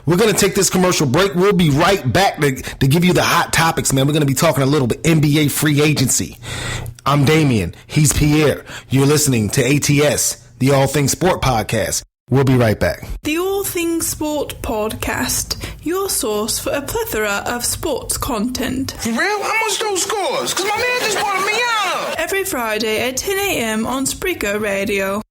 We're going to take this commercial break. We'll be right back to give you the hot topics, man. We're going to be talking a little bit NBA free agency. I'm Daimeon. He's Pierre. You're listening to ATS, the All Things Sport podcast. We'll be right back. The All Things Sport podcast, your source for a plethora of sports content. For real? How much those scores? Because my man just bought a Miata. Every Friday at 10 a.m. on Spreaker Radio.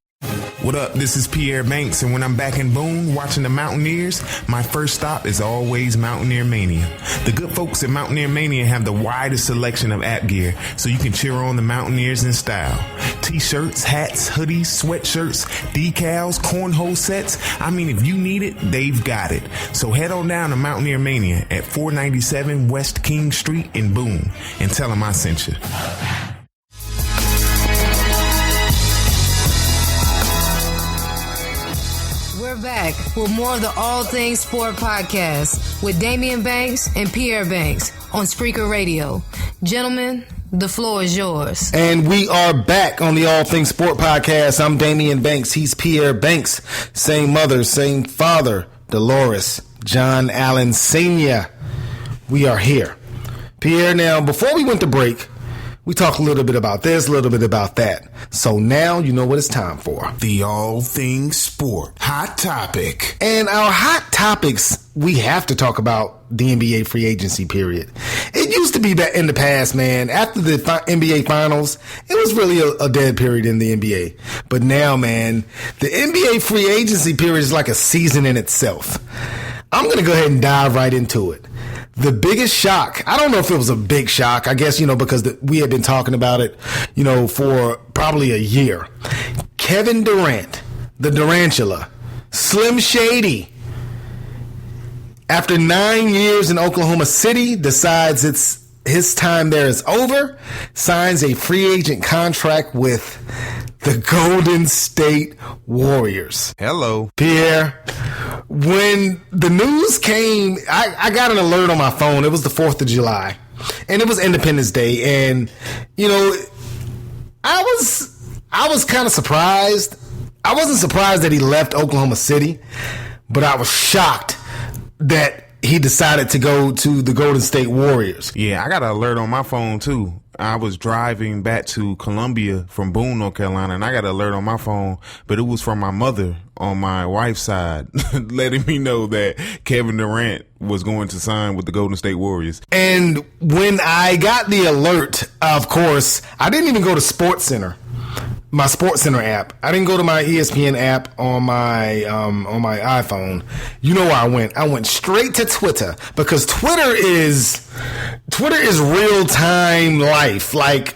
What up? This is Pierre Banks, and when I'm back in Boone watching the Mountaineers, my first stop is always Mountaineer Mania. The good folks at Mountaineer Mania have the widest selection of app gear, so you can cheer on the Mountaineers in style. T-shirts, hats, hoodies, sweatshirts, decals, cornhole sets. I mean, if you need it, they've got it. So head on down to Mountaineer Mania at 497 West King Street in Boone, and tell them I sent you. We're back with more of the All Things Sport podcast with Daimeon Banks and Pierre Banks on Spreaker Radio. Gentlemen, the floor is yours. And we are back on the All Things Sport podcast. I'm Daimeon Banks. He's Pierre Banks. Same mother, same father, Dolores John Allen Sr. We are here. Pierre, now, before we went to break, we talked a little bit about this, a little bit about that. So now you know what it's time for. The All Things Sport Hot Topic. And our hot topics, we have to talk about the NBA free agency period. It used to be that in the past, man, after the NBA finals, it was really a dead period in the NBA. But now, man, the NBA free agency period is like a season in itself. I'm going to go ahead and dive right into it. The biggest shock, I don't know if it was a big shock, I guess, because we had been talking about it, for probably a year. Kevin Durant, the Durantula, Slim Shady, after 9 years in Oklahoma City, decides his time there is over, signs a free agent contract with the Golden State Warriors. Hello. Pierre, when the news came, I got an alert on my phone. It was the 4th of July, and it was Independence Day. And, I was kind of surprised. I wasn't surprised that he left Oklahoma City, but I was shocked that he decided to go to the Golden State Warriors. Yeah, I got an alert on my phone, too. I was driving back to Columbia from Boone, North Carolina, and I got an alert on my phone, but it was from my mother on my wife's side, letting me know that Kevin Durant was going to sign with the Golden State Warriors. And when I got the alert, of course, I didn't even go to SportsCenter. My SportsCenter app. I didn't go to my ESPN app on my iPhone. You know where I went? I went straight to Twitter, because Twitter is real time life. Like,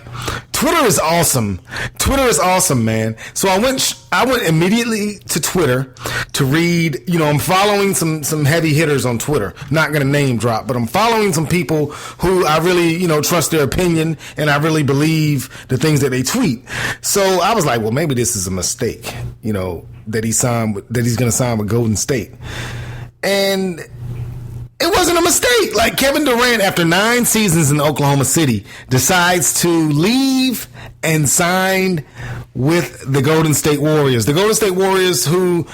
Twitter is awesome. Twitter is awesome, man. So I went immediately to Twitter to read. I'm following some heavy hitters on Twitter. Not gonna name drop, but I'm following some people who I really trust their opinion, and I really believe the things that they tweet. So I was like, well, maybe this is a mistake. That he's gonna sign with Golden State, and it wasn't a mistake. Like, Kevin Durant, after 9 seasons in Oklahoma City, decides to leave and sign with the Golden State Warriors. The Golden State Warriors, who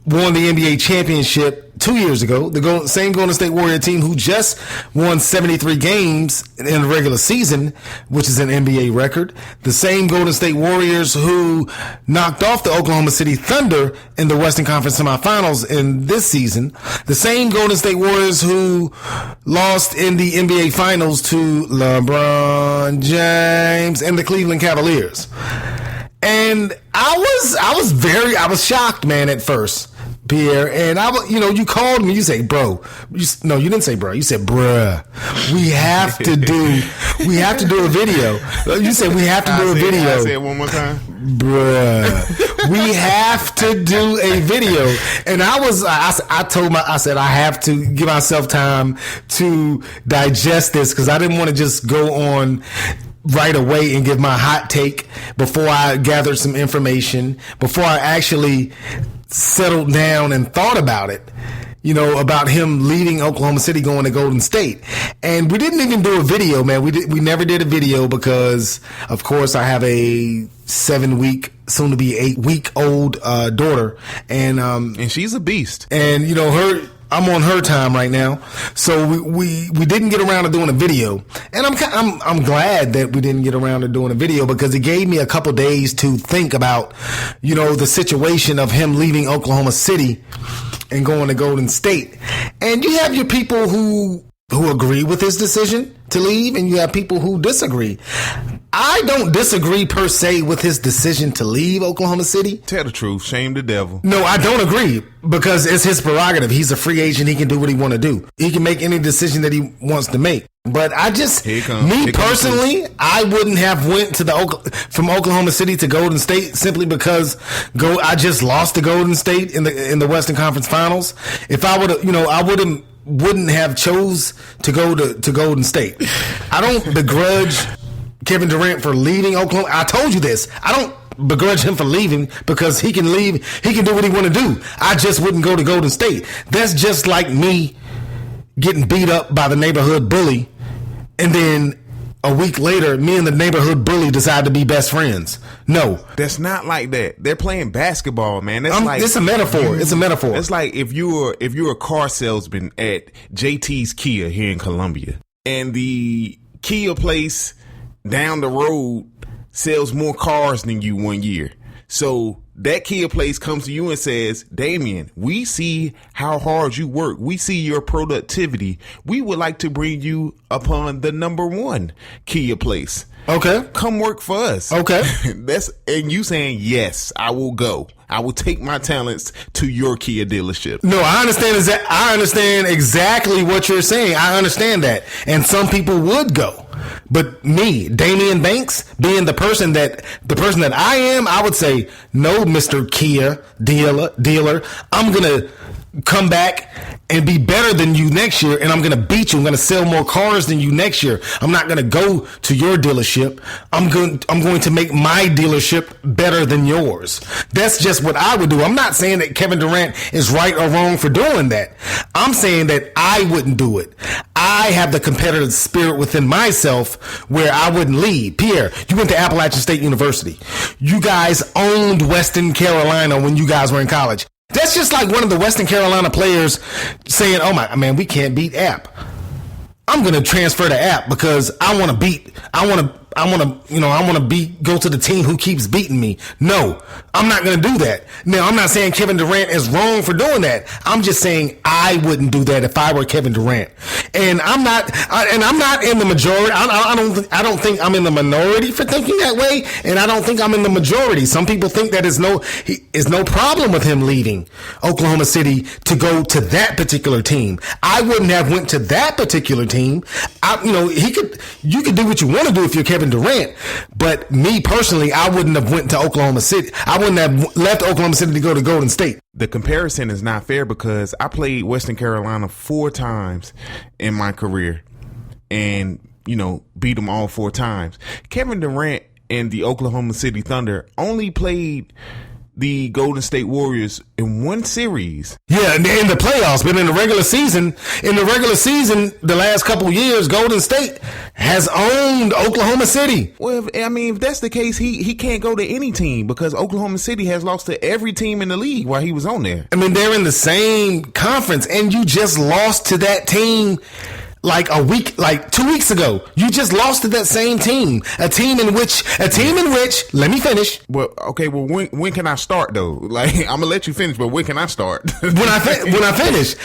won the NBA championship 2 years ago. The same Golden State Warrior team who just won 73 games in the regular season, which is an NBA record. The same Golden State Warriors who knocked off the Oklahoma City Thunder in the Western Conference semifinals in this season. The same Golden State Warriors who lost in the NBA Finals to LeBron James and the Cleveland Cavaliers. And I was shocked, man, at first, Pierre. And you called me, you say, bro. No, you didn't say bro. You said, bruh. We have to do a video. You said we have to do a video. I say it one more time. Bruh. We have to do a video. And I said I have to give myself time to digest this, because I didn't want to just go on right away and give my hot take before I gathered some information, before I actually settled down and thought about it, about him leaving Oklahoma City, going to Golden State. And we didn't even do a video, man. We never did a video because, of course, I have a 7-week, soon to be 8-week old daughter, and she's a beast. And I'm on her time right now, so we didn't get around to doing a video, and I'm glad that we didn't get around to doing a video because it gave me a couple days to think about, the situation of him leaving Oklahoma City and going to Golden State. And you have your people who agree with his decision to leave, and you have people who disagree. I don't disagree per se with his decision to leave Oklahoma City. Tell the truth. Shame the devil. No, I don't agree because it's his prerogative. He's a free agent. He can do what he want to do. He can make any decision that he wants to make. But I just, personally, I wouldn't have went to from Oklahoma City to Golden State simply because I just lost to Golden State in the Western Conference Finals. If I would have, wouldn't have chose to go to Golden State. I don't begrudge Kevin Durant for leaving Oklahoma. I told you this. I don't begrudge him for leaving because he can leave. He can do what he want to do. I just wouldn't go to Golden State. That's just like me getting beat up by the neighborhood bully, and then a week later, me and the neighborhood bully decide to be best friends. No, that's not like that. They're playing basketball, man. That's it's a metaphor. It's a metaphor. It's like if you're a car salesman at JT's Kia here in Columbia, and the Kia place down the road sells more cars than you 1 year. So that Kia place comes to you and says, Daimeon, we see how hard you work. We see your productivity. We would like to bring you upon the number one Kia place. Okay. Come work for us. Okay. And you saying, yes, I will go. I will take my talents to your Kia dealership. No, I understand exactly what you're saying. I understand that. And some people would go. But me, Daimeon Banks, being the person that I am, I would say, no, Mr. Kia dealer, I'm going to come back and be better than you next year, and I'm going to beat you. I'm going to sell more cars than you next year. I'm not going to go to your dealership. I'm going to make my dealership better than yours. That's just what I would do. I'm not saying that Kevin Durant is right or wrong for doing that. I'm saying that I wouldn't do it. I have the competitive spirit within myself where I wouldn't leave. Pierre, you went to Appalachian State University. You guys owned Western Carolina when you guys were in college. That's just like one of the Western Carolina players saying, oh my man, we can't beat App. I'm going to transfer to App because I want to go to the team who keeps beating me. No, I'm not going to do that. Now, I'm not saying Kevin Durant is wrong for doing that. I'm just saying I wouldn't do that if I were Kevin Durant. And I'm not in the majority. I don't think I'm in the minority for thinking that way. And I don't think I'm in the majority. Some people think that is no problem with him leaving Oklahoma City to go to that particular team. I wouldn't have went to that particular team. You could do what you want to do if you're Kevin Durant, but me personally, I wouldn't have went to Oklahoma City. I wouldn't have left Oklahoma City to go to Golden State. The comparison is not fair because I played Western Carolina 4 times in my career and, beat them all 4 times. Kevin Durant and the Oklahoma City Thunder only played the Golden State Warriors in 1 series. Yeah, in the playoffs, but in the regular season, the last couple of years, Golden State has owned Oklahoma City. Well, if that's the case, he can't go to any team because Oklahoma City has lost to every team in the league while he was on there. They're in the same conference, and you just lost to that team like 2 weeks ago. You just lost to that same team. A team in which, let me finish. Well, okay, when can I start though? I'm gonna let you finish, but when can I start? when I finish.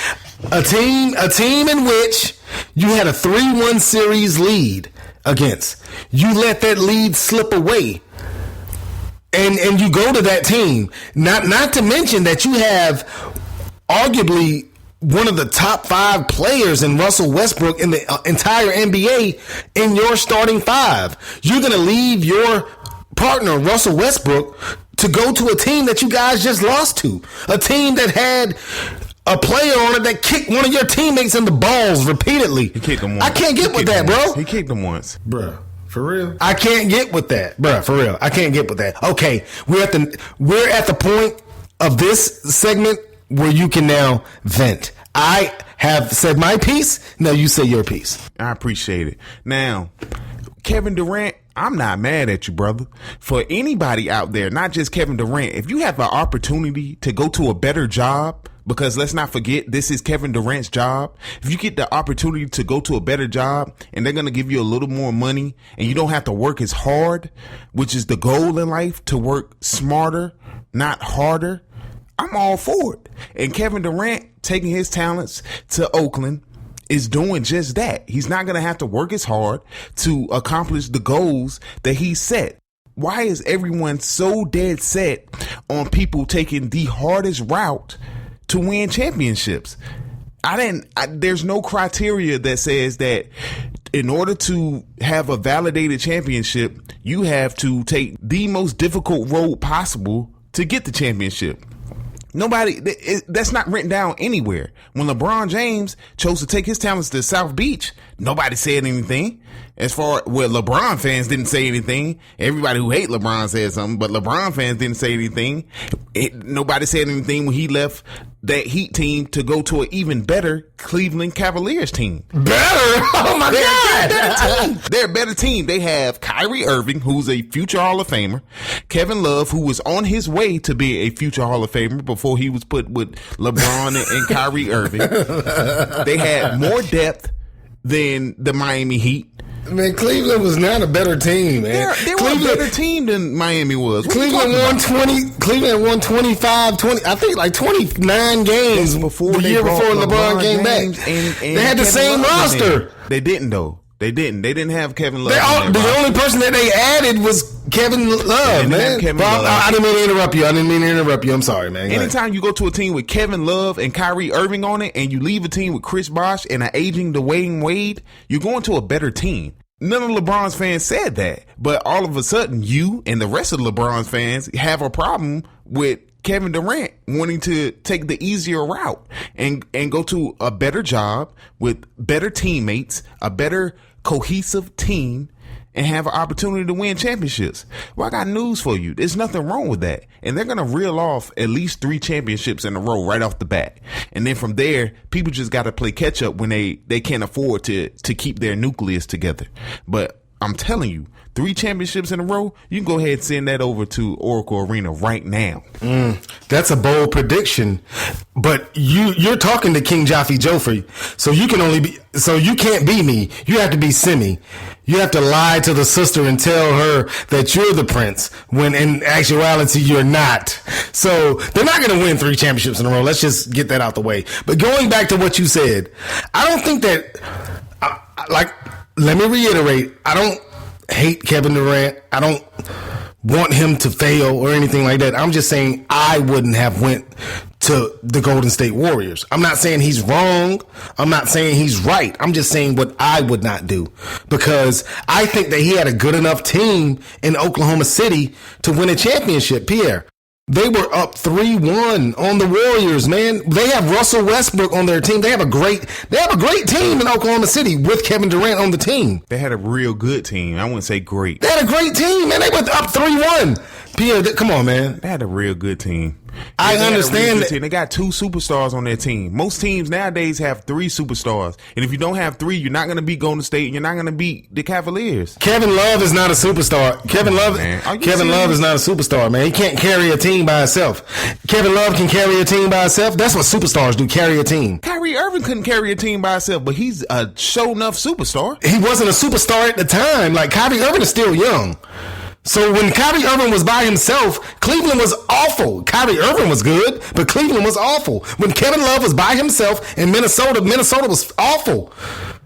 A team in which you had a 3-1 series lead against. You let that lead slip away. And you go to that team. Not to mention that you have arguably one of the top 5 players in Russell Westbrook in the entire NBA in your starting 5. You're going to leave your partner, Russell Westbrook, to go to a team that you guys just lost to. A team that had a player on it that kicked one of your teammates in the balls repeatedly. He kicked him once. I can't get with that, bro. He kicked him once. Bruh. For real? I can't get with that. Bruh, for real. I can't get with that. Okay, we're at the point of this segment where you can now vent. I have said my piece. Now you say your piece. I appreciate it. Now, Kevin Durant, I'm not mad at you, brother. For anybody out there, not just Kevin Durant, if you have an opportunity to go to a better job Because let's not forget, this is Kevin Durant's job. If you get the opportunity to go to a better job and they're going to give you a little more money and you don't have to work as hard, which is the goal in life, to work smarter, not harder, I'm all for it. And Kevin Durant taking his talents to Oakland is doing just that. He's not going to have to work as hard to accomplish the goals that he set. Why is everyone so dead set on people taking the hardest route to win championships? There's no criteria that says that in order to have a validated championship, you have to take the most difficult road possible to get the championship. That's not written down anywhere. When LeBron James chose to take his talents to South Beach, nobody said anything. As far as LeBron fans didn't say anything. Everybody who hate LeBron said something, but LeBron fans didn't say anything. Nobody said anything when he left that Heat team to go to an even better Cleveland Cavaliers team. Better? Oh my God. They're a better team. They have Kyrie Irving, who's a future Hall of Famer. Kevin Love, who was on his way to be a future Hall of Famer before he was put with LeBron and Kyrie Irving. They had more depth than the Miami Heat. Man, Cleveland was not a better team, man. They were a better team than Miami was. Cleveland won 25, 20, I think like 29 games before the year before LeBron came back. And they had the same roster. They didn't, though. They didn't have Kevin Love. The only person that they added was Kevin Love, man. I didn't mean to interrupt you. I'm sorry, man. Anytime you go to a team with Kevin Love and Kyrie Irving on it, and you leave a team with Chris Bosh and an aging Dwayne Wade, you're going to a better team. None of LeBron's fans said that, but all of a sudden, you and the rest of LeBron's fans have a problem with Kevin Durant wanting to take the easier route and go to a better job with better teammates, a better cohesive team, and have an opportunity to win championships. Well, I got news for you. There's nothing wrong with that. And they're going to reel off at least 3 championships in a row right off the bat. And then from there, people just got to play catch up when they can't afford to keep their nucleus together. But I'm telling you, 3 championships in a row, you can go ahead and send that over to Oracle Arena right now. That's a bold prediction, but you're talking to King Jaffe Joffrey, so you can't be me. You have to be Simi. You have to lie to the sister and tell her that you're the prince when in actuality you're not. So they're not going to win 3 championships in a row. Let's just get that out the way. But going back to what you said, I don't think that, let me reiterate, I don't hate Kevin Durant. I don't want him to fail or anything like that. I'm just saying I wouldn't have went to the Golden State Warriors. I'm not saying he's wrong. I'm not saying he's right. I'm just saying what I would not do, because I think that he had a good enough team in Oklahoma City to win a championship, Pierre. They were up 3-1 on the Warriors, man. They have Russell Westbrook on their team. They have a great team in Oklahoma City with Kevin Durant on the team. They had a real good team. I wouldn't say great. They had a great team, man. They went up 3-1. Pierre, come on, man. They had a real good team. I understand that. They got 2 superstars on their team. Most teams nowadays have 3 superstars. And if you don't have 3, you're not going to beat Golden State. You're not going to beat the Cavaliers. Kevin Love is not a superstar. Kevin Love is not a superstar, man. He can't carry a team by himself. Kevin Love can carry a team by himself. That's what superstars do, carry a team. Kyrie Irving couldn't carry a team by himself, but he's a show-enough superstar. He wasn't a superstar at the time. Like, Kyrie Irving is still young. So when Kyrie Irving was by himself, Cleveland was awful. Kyrie Irving was good, but Cleveland was awful. When Kevin Love was by himself in Minnesota was awful.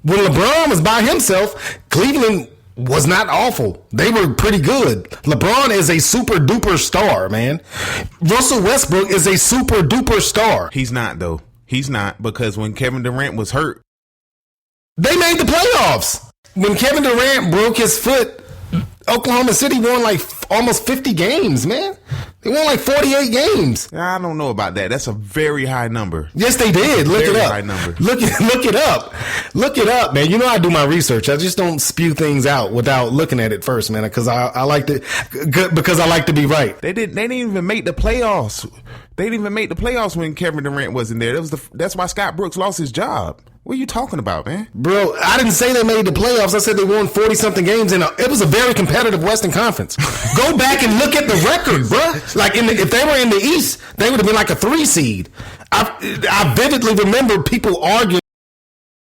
When LeBron was by himself, Cleveland was not awful. They were pretty good. LeBron is a super duper star, man. Russell Westbrook is a super duper star. He's not, though. He's not, because when Kevin Durant was hurt, they made the playoffs. When Kevin Durant broke his foot, Oklahoma City won like almost 50 games, man. They won like 48 games. I don't know about that. That's a very high number. Yes, they did. Look it up. High number. Look it up. Look it up, man. You know I do my research. I just don't spew things out without looking at it first, man, because I like to be right. They didn't even make the playoffs. They didn't even make the playoffs when Kevin Durant wasn't there. That's why Scott Brooks lost his job. What are you talking about, man? Bro, I didn't say they made the playoffs. I said they won 40-something games, and it was a very competitive Western Conference. Go back and look at the record, bro. Like, if they were in the East, they would have been like a 3 seed. I vividly remember people arguing